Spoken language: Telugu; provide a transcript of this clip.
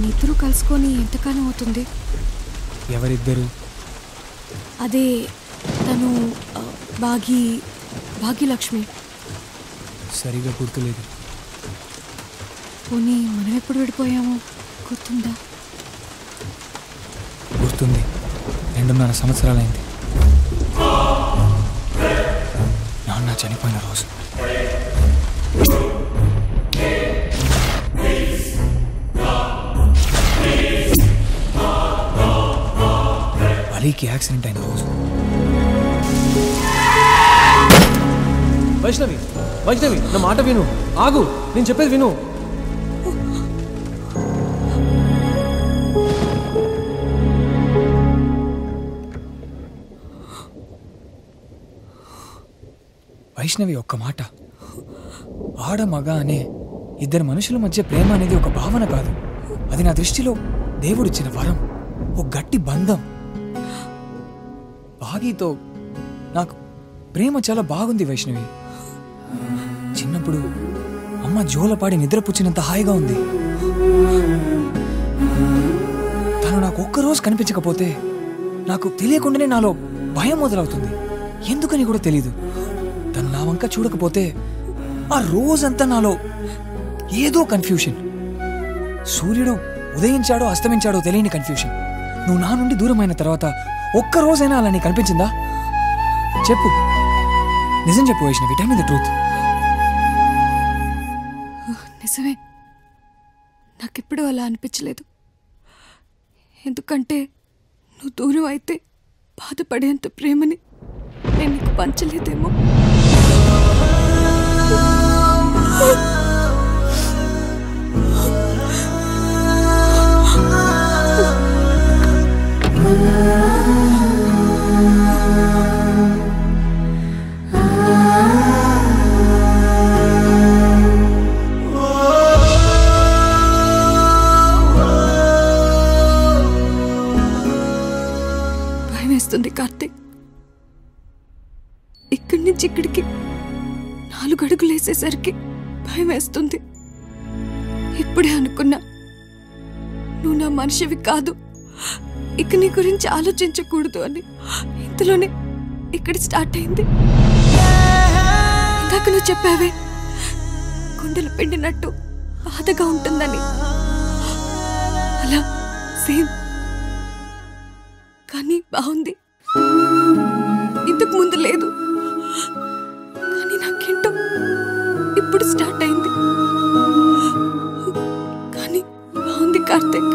నిద్ర కలుసుకొని ఎంతకాలం అవుతుంది? ఎవరిద్దరు? అదే తను భాగ్యలక్ష్మి. సరిగా గుర్తులేదు. పోనీ మనం ఎప్పుడు విడిపోయామో గుర్తుందా? గుర్తుంది. 2.5 సంవత్సరాలైంది. నాన్న చనిపోయిన రోజు. అలీకి యాక్సిడెంట్ అయిన రోజు. వైష్ణవి, వైష్ణవి, నా మాట విను. ఆగు, నేను చెప్పేది విను. వైష్ణవి, ఒక్క మాట. ఆడ మగ అనే ఇద్దరు మనుషుల మధ్య ప్రేమ అనేది ఒక భావన కాదు. అది నా దృష్టిలో దేవుడిచ్చిన వరం, ఒక గట్టి బంధం. భాగీతో నాకు ప్రేమ చాలా బాగుంది వైష్ణవి. చిన్నప్పుడు అమ్మ జోలపాడి నిద్రపుచ్చినంత హాయిగా ఉంది. తను నాకు ఒక్కరోజు కనిపించకపోతే నాకు తెలియకుండానే నాలో భయం మొదలవుతుంది. ఎందుకని కూడా తెలీదు. తను నా వంక చూడకపోతే ఆ రోజంతా నాలో ఏదో కన్ఫ్యూషన్. సూర్యుడు ఉదయించాడో అస్తమించాడో తెలియని కన్ఫ్యూషన్. నువ్వు నా నుండి దూరమైన తర్వాత ఒక్కరోజైనా అలా నీకు కనిపించిందా? చెప్పు, నిజం చెప్పు Vaishnavi. Tell me the truth. నిజమే, నాకెప్పుడు అలా అనిపించలేదు. ఎందుకంటే నువ్వు దూరం అయితే బాధపడేంత ప్రేమని నేను నీకు పంచలేదేమో. భయం వేస్తుంది కార్తీక్. ఇక్కడి నుంచి ఇక్కడికి 4 అడుగులు వేసేసరికి భయం వేస్తుంది. ఇప్పుడే అనుకున్నా నువ్వు నా మనిషివి కాదు, ఇక నీ గురించి ఆలోచించకూడదు అని. ఇంతలోనే ఇక్కడ స్టార్ట్ అయింది. ఇందాక నువ్వు చెప్పావే గుండెలు పిండినట్టు బాధగా ఉంటుందని, అలా సేమ్. కానీ బాగుంది. ఇంతకు ముందు లేదు, కానీ నాకేంటో ఇప్పుడు స్టార్ట్ అయింది. కానీ బాగుంది కార్తీక్.